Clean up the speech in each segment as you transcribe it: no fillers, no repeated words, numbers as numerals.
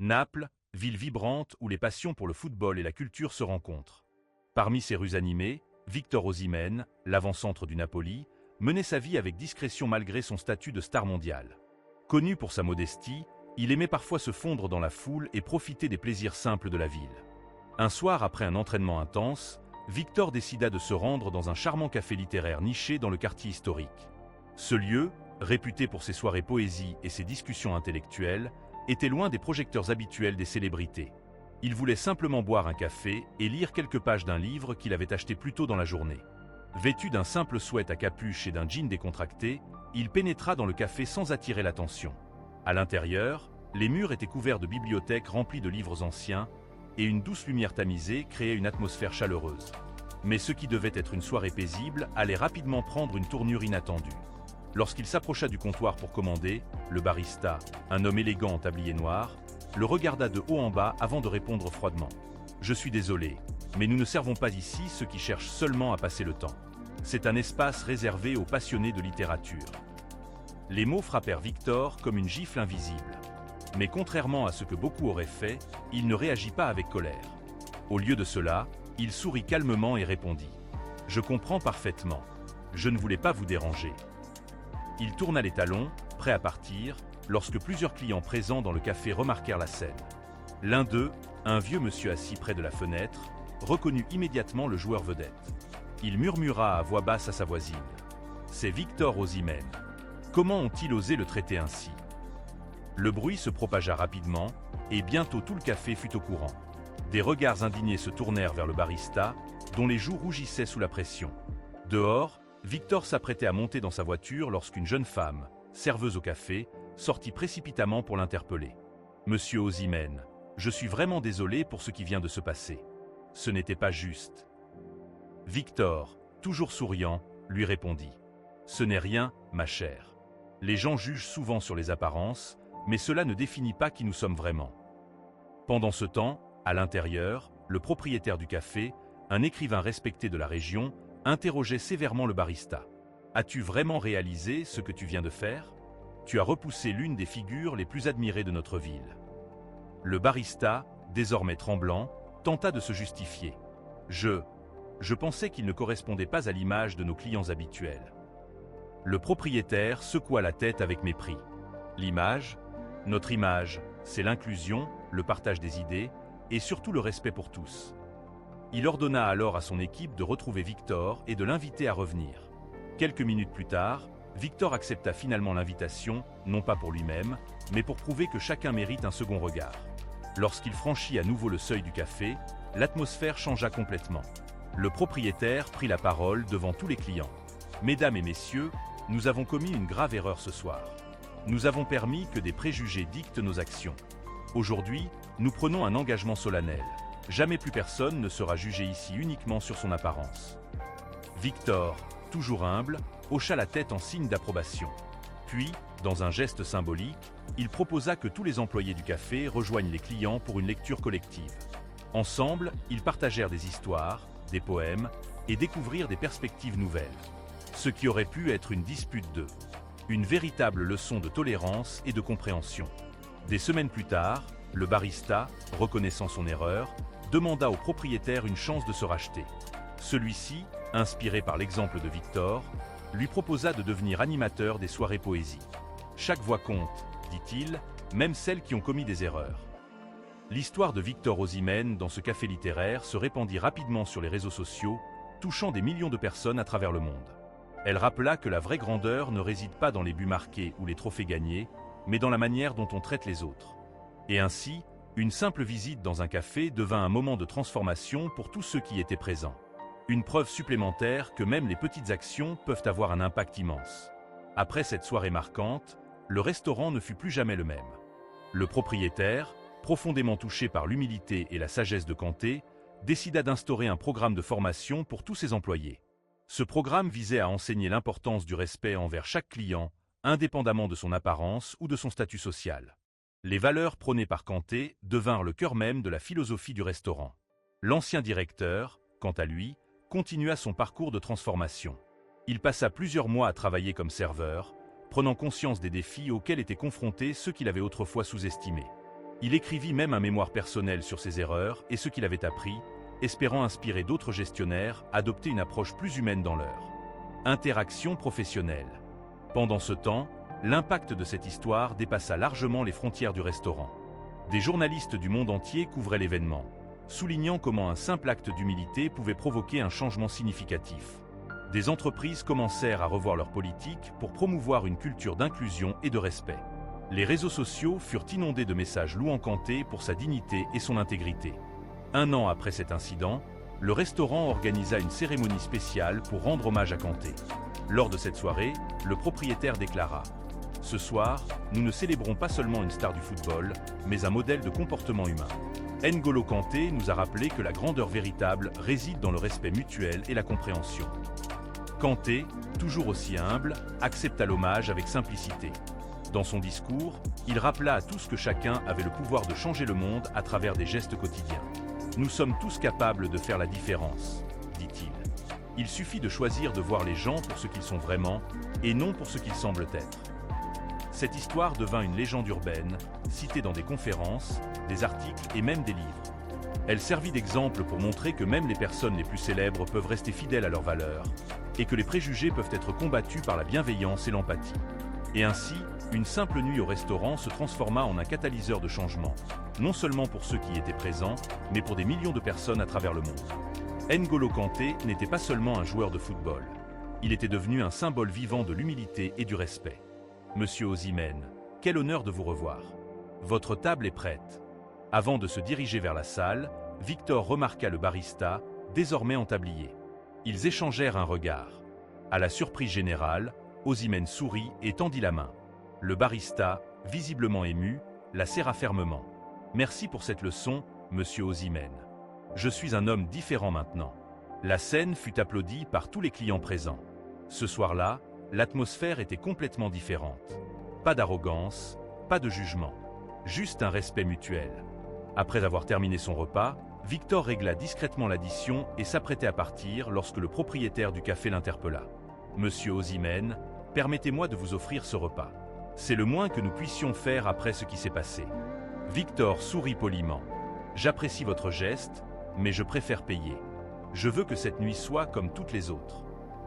Naples, ville vibrante où les passions pour le football et la culture se rencontrent. Parmi ses rues animées, Victor Osimhen, l'avant-centre du Napoli, menait sa vie avec discrétion malgré son statut de star mondiale. Connu pour sa modestie, il aimait parfois se fondre dans la foule et profiter des plaisirs simples de la ville. Un soir après un entraînement intense, Victor décida de se rendre dans un charmant café littéraire niché dans le quartier historique. Ce lieu, réputé pour ses soirées poésie et ses discussions intellectuelles, était loin des projecteurs habituels des célébrités. Il voulait simplement boire un café et lire quelques pages d'un livre qu'il avait acheté plus tôt dans la journée. Vêtu d'un simple sweat à capuche et d'un jean décontracté, il pénétra dans le café sans attirer l'attention. À l'intérieur, les murs étaient couverts de bibliothèques remplies de livres anciens et une douce lumière tamisée créait une atmosphère chaleureuse. Mais ce qui devait être une soirée paisible allait rapidement prendre une tournure inattendue. Lorsqu'il s'approcha du comptoir pour commander, le barista, un homme élégant en tablier noir, le regarda de haut en bas avant de répondre froidement. « Je suis désolé, mais nous ne servons pas ici ceux qui cherchent seulement à passer le temps. C'est un espace réservé aux passionnés de littérature. » Les mots frappèrent Victor comme une gifle invisible. Mais contrairement à ce que beaucoup auraient fait, il ne réagit pas avec colère. Au lieu de cela, il sourit calmement et répondit « Je comprends parfaitement. Je ne voulais pas vous déranger. » Il tourna les talons, prêt à partir, lorsque plusieurs clients présents dans le café remarquèrent la scène. L'un d'eux, un vieux monsieur assis près de la fenêtre, reconnut immédiatement le joueur vedette. Il murmura à voix basse à sa voisine « C'est Victor Osimhen. Comment ont-ils osé le traiter ainsi ?» Le bruit se propagea rapidement, et bientôt tout le café fut au courant. Des regards indignés se tournèrent vers le barista, dont les joues rougissaient sous la pression. Dehors, Victor s'apprêtait à monter dans sa voiture lorsqu'une jeune femme, serveuse au café, sortit précipitamment pour l'interpeller. « Monsieur Osimhen, je suis vraiment désolé pour ce qui vient de se passer. Ce n'était pas juste. » Victor, toujours souriant, lui répondit « Ce n'est rien, ma chère. Les gens jugent souvent sur les apparences, mais cela ne définit pas qui nous sommes vraiment. » Pendant ce temps, à l'intérieur, le propriétaire du café, un écrivain respecté de la région, interrogeait sévèrement le barista. « As-tu vraiment réalisé ce que tu viens de faire ? Tu as repoussé l'une des figures les plus admirées de notre ville. » Le barista, désormais tremblant, tenta de se justifier. « Je pensais qu'il ne correspondait pas à l'image de nos clients habituels. » Le propriétaire secoua la tête avec mépris. « L'image ? Notre image, c'est l'inclusion, le partage des idées et surtout le respect pour tous. » Il ordonna alors à son équipe de retrouver Victor et de l'inviter à revenir. Quelques minutes plus tard, Victor accepta finalement l'invitation, non pas pour lui-même, mais pour prouver que chacun mérite un second regard. Lorsqu'il franchit à nouveau le seuil du café, l'atmosphère changea complètement. Le propriétaire prit la parole devant tous les clients. « Mesdames et messieurs, nous avons commis une grave erreur ce soir. Nous avons permis que des préjugés dictent nos actions. Aujourd'hui, nous prenons un engagement solennel. Jamais plus personne ne sera jugé ici uniquement sur son apparence. » Victor, toujours humble, hocha la tête en signe d'approbation. Puis, dans un geste symbolique, il proposa que tous les employés du café rejoignent les clients pour une lecture collective. Ensemble, ils partagèrent des histoires, des poèmes et découvrirent des perspectives nouvelles. Ce qui aurait pu être une dispute d'eux. Une véritable leçon de tolérance et de compréhension. Des semaines plus tard, le barista, reconnaissant son erreur, demanda au propriétaire une chance de se racheter. Celui-ci, inspiré par l'exemple de Victor, lui proposa de devenir animateur des soirées poésie. « Chaque voix compte, dit-il, même celles qui ont commis des erreurs. » L'histoire de Victor Osimhen dans ce café littéraire se répandit rapidement sur les réseaux sociaux, touchant des millions de personnes à travers le monde. Elle rappela que la vraie grandeur ne réside pas dans les buts marqués ou les trophées gagnés, mais dans la manière dont on traite les autres. Et ainsi, une simple visite dans un café devint un moment de transformation pour tous ceux qui étaient présents. Une preuve supplémentaire que même les petites actions peuvent avoir un impact immense. Après cette soirée marquante, le restaurant ne fut plus jamais le même. Le propriétaire, profondément touché par l'humilité et la sagesse de Kanté, décida d'instaurer un programme de formation pour tous ses employés. Ce programme visait à enseigner l'importance du respect envers chaque client, indépendamment de son apparence ou de son statut social. Les valeurs prônées par Kanté devinrent le cœur même de la philosophie du restaurant. L'ancien directeur, quant à lui, continua son parcours de transformation. Il passa plusieurs mois à travailler comme serveur, prenant conscience des défis auxquels étaient confrontés ceux qu'il avait autrefois sous-estimés. Il écrivit même un mémoire personnel sur ses erreurs et ce qu'il avait appris, espérant inspirer d'autres gestionnaires à adopter une approche plus humaine dans leur interaction professionnelle. Pendant ce temps, l'impact de cette histoire dépassa largement les frontières du restaurant. Des journalistes du monde entier couvraient l'événement, soulignant comment un simple acte d'humilité pouvait provoquer un changement significatif. Des entreprises commencèrent à revoir leur politique pour promouvoir une culture d'inclusion et de respect. Les réseaux sociaux furent inondés de messages louant Kanté pour sa dignité et son intégrité. Un an après cet incident, le restaurant organisa une cérémonie spéciale pour rendre hommage à Kanté. Lors de cette soirée, le propriétaire déclara « Ce soir, nous ne célébrons pas seulement une star du football, mais un modèle de comportement humain. N'Golo Kanté nous a rappelé que la grandeur véritable réside dans le respect mutuel et la compréhension. » Kanté, toujours aussi humble, accepta l'hommage avec simplicité. Dans son discours, il rappela à tous que chacun avait le pouvoir de changer le monde à travers des gestes quotidiens. « Nous sommes tous capables de faire la différence », dit-il. Il suffit de choisir de voir les gens pour ce qu'ils sont vraiment et non pour ce qu'ils semblent être. Cette histoire devint une légende urbaine, citée dans des conférences, des articles et même des livres. Elle servit d'exemple pour montrer que même les personnes les plus célèbres peuvent rester fidèles à leurs valeurs et que les préjugés peuvent être combattus par la bienveillance et l'empathie. Et ainsi, une simple nuit au restaurant se transforma en un catalyseur de changement, non seulement pour ceux qui y étaient présents, mais pour des millions de personnes à travers le monde. N'Golo Kanté n'était pas seulement un joueur de football. Il était devenu un symbole vivant de l'humilité et du respect. Monsieur Osimhen, quel honneur de vous revoir. Votre table est prête. Avant de se diriger vers la salle, Victor remarqua le barista, désormais en tablier. Ils échangèrent un regard. À la surprise générale, Osimhen sourit et tendit la main. Le barista, visiblement ému, la serra fermement. « Merci pour cette leçon, monsieur Osimhen. Je suis un homme différent maintenant. » La scène fut applaudie par tous les clients présents. Ce soir-là, l'atmosphère était complètement différente. Pas d'arrogance, pas de jugement. Juste un respect mutuel. Après avoir terminé son repas, Victor régla discrètement l'addition et s'apprêtait à partir lorsque le propriétaire du café l'interpella. « Monsieur Osimhen, permettez-moi de vous offrir ce repas. C'est le moins que nous puissions faire après ce qui s'est passé. » Victor sourit poliment. « J'apprécie votre geste, mais je préfère payer. Je veux que cette nuit soit comme toutes les autres. »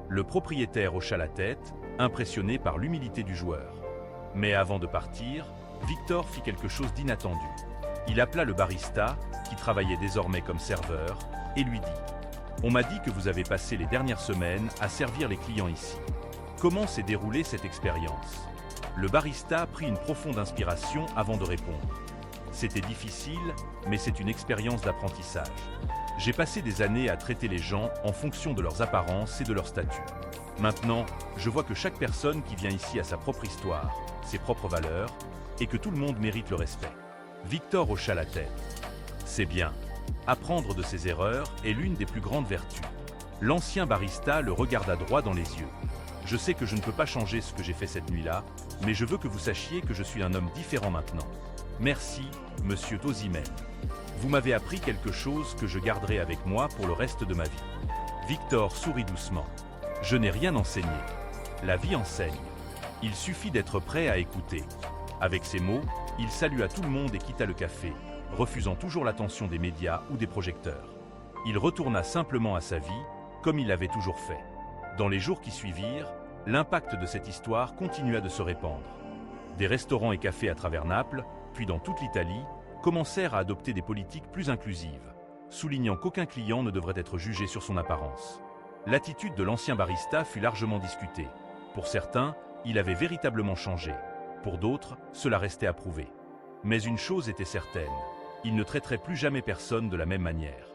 Le propriétaire hocha la tête, impressionné par l'humilité du joueur. Mais avant de partir, Victor fit quelque chose d'inattendu. Il appela le barista, qui travaillait désormais comme serveur, et lui dit « On m'a dit que vous avez passé les dernières semaines à servir les clients ici. Comment s'est déroulée cette expérience ?» Le barista prit une profonde inspiration avant de répondre. « C'était difficile, mais c'est une expérience d'apprentissage. J'ai passé des années à traiter les gens en fonction de leurs apparences et de leur statut. Maintenant, je vois que chaque personne qui vient ici a sa propre histoire, ses propres valeurs, et que tout le monde mérite le respect. » Victor hocha la tête. « C'est bien. Apprendre de ses erreurs est l'une des plus grandes vertus. » L'ancien barista le regarda droit dans les yeux. « Je sais que je ne peux pas changer ce que j'ai fait cette nuit-là, mais je veux que vous sachiez que je suis un homme différent maintenant. Merci, monsieur Osimhen. Vous m'avez appris quelque chose que je garderai avec moi pour le reste de ma vie. » Victor sourit doucement. « Je n'ai rien enseigné. La vie enseigne. Il suffit d'être prêt à écouter. » Avec ces mots, il salua tout le monde et quitta le café, refusant toujours l'attention des médias ou des projecteurs. Il retourna simplement à sa vie, comme il l'avait toujours fait. Dans les jours qui suivirent, l'impact de cette histoire continua de se répandre. Des restaurants et cafés à travers Naples, puis dans toute l'Italie, commencèrent à adopter des politiques plus inclusives, soulignant qu'aucun client ne devrait être jugé sur son apparence. L'attitude de l'ancien barista fut largement discutée. Pour certains, il avait véritablement changé. Pour d'autres, cela restait à prouver. Mais une chose était certaine, il ne traiterait plus jamais personne de la même manière.